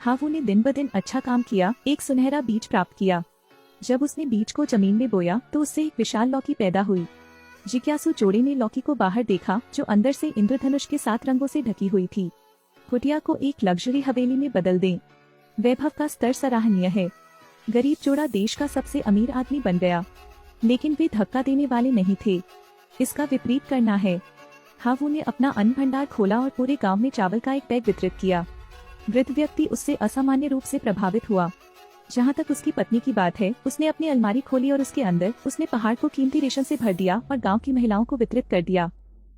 हावू ने दिन ब दिन अच्छा काम किया, एक सुनहरा बीज प्राप्त किया। जब उसने बीज को जमीन में बोया तो उससे एक विशाल लौकी पैदा हुई। जिज्ञासु जोड़े ने लौकी को बाहर देखा, जो अंदर से इंद्रधनुष के 7 रंगों से ढकी हुई थी। कुटिया को एक लग्जरी हवेली में बदल दें। वैभव का स्तर सराहनीय है। गरीब जोड़ा देश का सबसे अमीर आदमी बन गया, लेकिन वे धक्का देने वाले नहीं थे। इसका विपरीत करना है। हावू ने अपना अन्न भंडार खोला और पूरे गांव में चावल का एक बैग वितरित किया। वृद्ध व्यक्ति उससे असामान्य रूप से प्रभावित हुआ। जहाँ तक उसकी पत्नी की बात है, उसने अपनी अलमारी खोली और उसके अंदर उसने पहाड़ को कीमती रेशम से भर दिया और गांव की महिलाओं को वितरित कर दिया।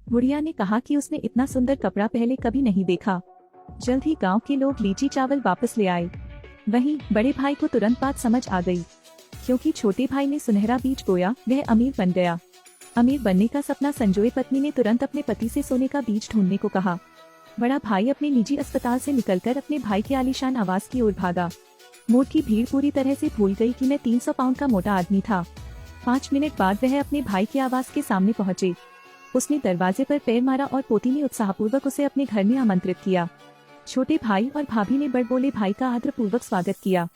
बुढ़िया ने कहा कि उसने इतना सुंदर कपड़ा पहले कभी नहीं देखा। जल्द ही गांव के लोग लीची चावल वापस ले आए। वहीं बड़े भाई को तुरंत बात समझ आ गई, क्योंकि छोटे भाई ने सुनहरा बीज बोया, वह अमीर बन गया। अमीर बनने का सपना संजोए पत्नी ने तुरंत अपने पति से सोने का बीज ढूंढने को कहा। बड़ा भाई अपने निजी अस्पताल से निकलकर अपने भाई के आलीशान आवास की ओर भागा। मोड़ की भीड़ पूरी तरह से भूल गई कि मैं 300 पाउंड का मोटा आदमी था। 5 मिनट बाद वह अपने भाई के आवास के सामने पहुंचे। उसने दरवाजे पर पैर मारा और पोती ने उत्साहपूर्वक उसे अपने घर में आमंत्रित किया। छोटे भाई और भाभी ने बड़बोले भाई का आदरपूर्वक स्वागत किया,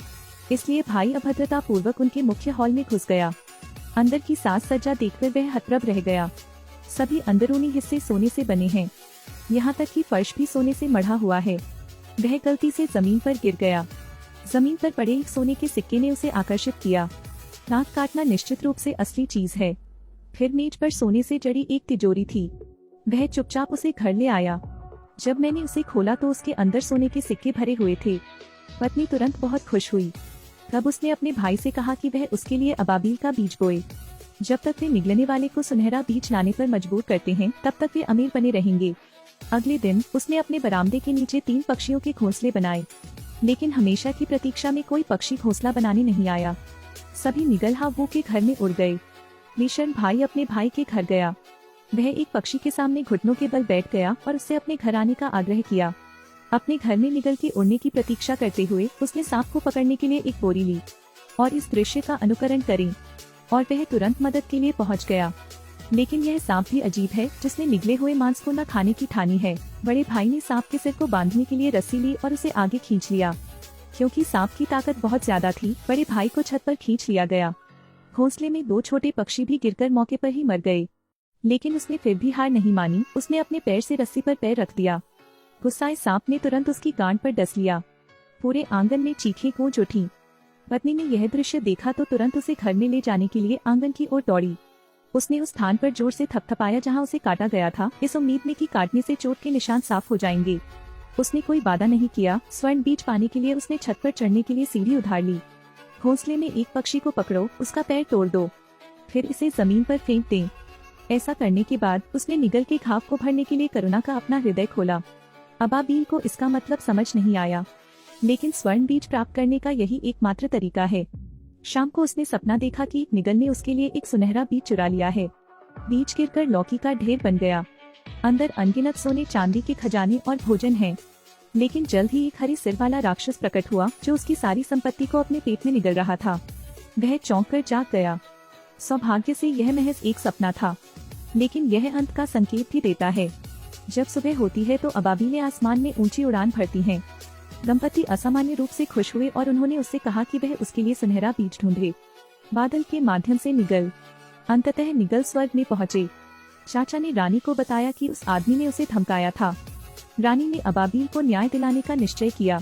इसलिए भाई अभद्रता पूर्वक उनके मुख्य हॉल में घुस गया। अंदर की साज सज्जा देखकर वह हतप्रभ रह गया। सभी अंदरूनी हिस्से सोने से बने हैं, यहाँ तक कि फर्श भी सोने से मढ़ा हुआ है। वह गलती से जमीन पर गिर गया। जमीन पर पड़े एक सोने के सिक्के ने उसे आकर्षित किया। नाक काटना निश्चित रूप से असली चीज है। फिर मेज पर सोने से जड़ी एक तिजोरी थी। वह चुपचाप उसे घर ले आया। जब मैंने उसे खोला तो उसके अंदर सोने के सिक्के भरे हुए थे। पत्नी तुरंत बहुत खुश हुई। तब उसने अपने भाई से कहा कि वह उसके लिए अबाबील का बीज बोए। जब तक वे निगलने वाले को सुनहरा बीज लाने पर मजबूर करते हैं, तब तक वे अमीर बने रहेंगे। अगले दिन उसने अपने बरामदे के नीचे 3 पक्षियों के घोंसले बनाए, लेकिन हमेशा की प्रतीक्षा में कोई पक्षी घोंसला बनाने नहीं आया। सभी निगल हावू के घर में उड़ गए। बेशर्म भाई अपने भाई के घर गया। वह एक पक्षी के सामने घुटनों के बल बैठ गया और उससे अपने घर आने का आग्रह किया। अपने घर में निगल के उड़ने की प्रतीक्षा करते हुए उसने सांप को पकड़ने के लिए एक बोरी ली और इस दृश्य का अनुकरण करें, और वह तुरंत मदद के लिए पहुंच गया। लेकिन यह सांप भी अजीब है, जिसने निगले हुए मांस को न खाने की ठानी है। बड़े भाई ने सांप के सिर को बांधने के लिए रस्सी ली और उसे आगे खींच लिया। क्योंकि सांप की ताकत बहुत ज्यादा थी, बड़े भाई को छत पर खींच लिया गया। घोंसले में 2 छोटे पक्षी भी गिरकर मौके पर ही मर गए, लेकिन उसने फिर भी हार नहीं मानी। उसने अपने पैर से रस्सी पर पैर रख दिया। गुस्साए सांप ने तुरंत उसकी गांड पर डस लिया। पूरे आंगन में चीखें गूंज उठी। पत्नी ने यह दृश्य देखा तो तुरंत उसे घर में ले जाने के लिए आंगन की ओर दौड़ी। उसने उस स्थान पर जोर से थपथपाया जहां उसे काटा गया था, इस उम्मीद में कि काटने से चोट के निशान साफ हो जाएंगे। उसने कोई वादा नहीं किया। स्वर्ण बीज पाने के लिए उसने छत पर चढ़ने के लिए सीढ़ी उधार ली। घोंसले में एक पक्षी को पकड़ो, उसका पैर तोड़ दो, फिर इसे जमीन पर फेंक दें। ऐसा करने के बाद उसने निगल के घाव को भरने के लिए करुणा का अपना हृदय खोला। अबाबील को इसका मतलब समझ नहीं आया, लेकिन स्वर्ण बीज प्राप्त करने का यही एकमात्र तरीका है। शाम को उसने सपना देखा कि निगल ने उसके लिए एक सुनहरा बीज चुरा लिया है। बीज गिरकर लौकी का ढेर बन गया। अंदर अनगिनत सोने चांदी के खजाने और भोजन है। लेकिन जल्द ही एक हरी सिर वाला राक्षस प्रकट हुआ, जो उसकी सारी संपत्ति को अपने पेट में निगल रहा था। वह चौंक कर जाग गया। सौभाग्य से यह महज एक सपना था, लेकिन यह अंत का संकेत भी देता है। जब सुबह होती है तो अबाबीलें आसमान में ऊंची उड़ान भरती हैं। दंपति असामान्य रूप से खुश हुए और उन्होंने उससे कहा कि वह उसके लिए सुनहरा बीज ढूंढे। बादल के माध्यम से निगल। अंततः निगल स्वर्ग में पहुँचे। चाचा ने रानी को बताया कि उस आदमी ने उसे धमकाया था। रानी ने अबाबील को न्याय दिलाने का निश्चय किया।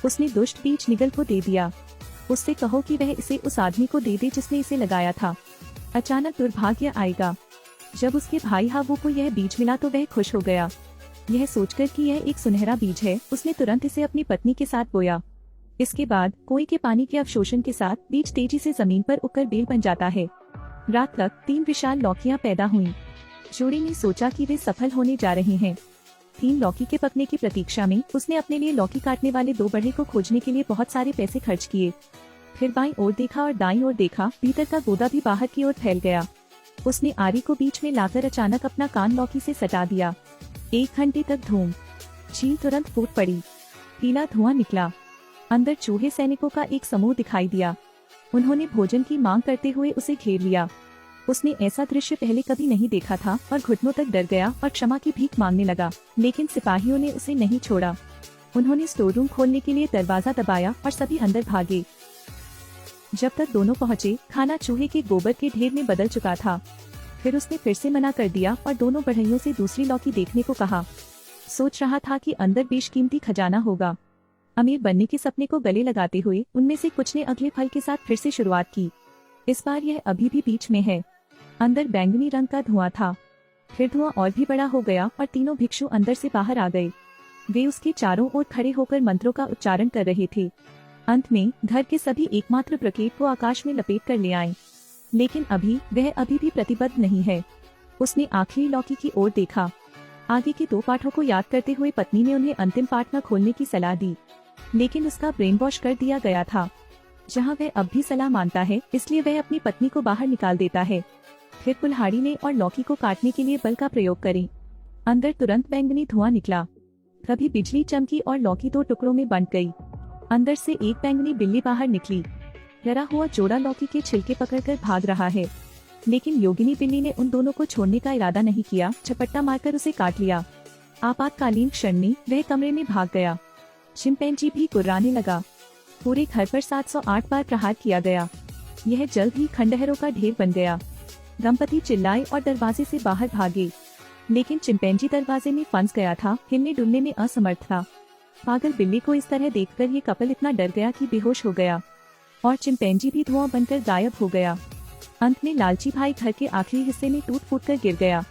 उसने दुष्ट बीज निगल को दे दिया। उससे कहो कि वह इसे उस आदमी को दे दे जिसने इसे लगाया था। अचानक दुर्भाग्य आएगा। जब उसके भाई हावू को यह बीज मिला तो वह खुश हो गया। यह सोचकर कि यह एक सुनहरा बीज है, उसने तुरंत इसे अपनी पत्नी के साथ बोया। इसके बाद कुएं के पानी के अवशोषण के साथ बीज तेजी से जमीन पर उगकर बेल बन जाता है। रात तक 3 विशाल लौकियां पैदा हुईं। जोड़ी ने सोचा कि वे सफल होने जा रहे हैं। 3 लौकी के पकने की प्रतीक्षा में उसने अपने लिए लौकी काटने वाले 2 बढ़े को खोजने के लिए बहुत सारे पैसे खर्च किए। फिर बाईं ओर देखा और दाईं ओर देखा, भीतर का गोदा भी बाहर की ओर फैल गया। उसने आरी को बीच में लाकर अचानक अपना कान लौकी से सटा दिया। 1 घंटे तक धूम। चील तुरंत फूट पड़ी। पीला धुआं निकला। अंदर चूहे सैनिकों का एक समूह दिखाई दिया। उन्होंने भोजन की मांग करते हुए उसे घेर लिया। उसने ऐसा दृश्य पहले कभी नहीं देखा था और घुटनों तक डर गया और क्षमा की भीख मांगने लगा, लेकिन सिपाहियों ने उसे नहीं छोड़ा। उन्होंने स्टोर रूम खोलने के लिए दरवाजा दबाया और सभी अंदर भागे। जब तक दोनों पहुंचे, खाना चूहे के गोबर के ढेर में बदल चुका था। फिर उसने फिर से मना कर दिया और दोनों बढ़इयों से दूसरी लौकी देखने को कहा। सोच रहा था कि अंदर बेशकीमती खजाना होगा। अमीर बनने के सपने को गले लगाते हुए उनमें से कुछ ने अगले फल के साथ फिर से शुरुआत की। इस बार यह अभी भी बीच में है। अंदर बैंगनी रंग का धुआं था। फिर धुआं और भी बड़ा हो गया और तीनों भिक्षु अंदर से बाहर आ गए। वे उसके चारों ओर खड़े होकर मंत्रों का उच्चारण कर रहे थे। अंत में घर के सभी एकमात्र प्रकेट को आकाश में लपेट कर ले आए। लेकिन वह अभी भी प्रतिबद्ध नहीं है। उसने आखिरी लौकी की ओर देखा। आगे के 2 पाठों को याद करते हुए पत्नी ने उन्हें अंतिम पाठ न खोलने की सलाह दी, लेकिन उसका ब्रेन वॉश कर दिया गया था। जहां वह अब भी सलाह मानता है, इसलिए वह अपनी पत्नी को बाहर निकाल देता है। फिर कुल्हाड़ी ने और लौकी को काटने के लिए बल का प्रयोग करे। अंदर तुरंत बैंगनी धुआं निकला। कभी बिजली चमकी और लौकी 2 टुकड़ों में बंट गई। अंदर से एक बैंगनी बिल्ली बाहर निकली। डरा हुआ जोड़ा लौकी के छिलके पकड़कर भाग रहा है, लेकिन योगिनी बिल्ली ने उन दोनों को छोड़ने का इरादा नहीं किया। झपट्टा मारकर उसे काट लिया। आपातकालीन क्षण में वह कमरे में भाग गया। चिंपैंजी भी गुर्राने लगा। पूरे घर पर 708 बार प्रहार किया गया। यह जल्द ही खंडहरों का ढेर बन गया। दंपति चिल्लाए और दरवाजे से बाहर भागे, लेकिन चिंपैंजी दरवाजे में फंस गया था, हिलने डुलने में असमर्थ था। पागल बिल्ली को इस तरह देखकर ये कपल इतना डर गया कि बेहोश हो गया और चिंपैंजी भी धुआं बनकर गायब हो गया। अंत में लालची भाई घर के आखिरी हिस्से में टूट फूट कर गिर गया।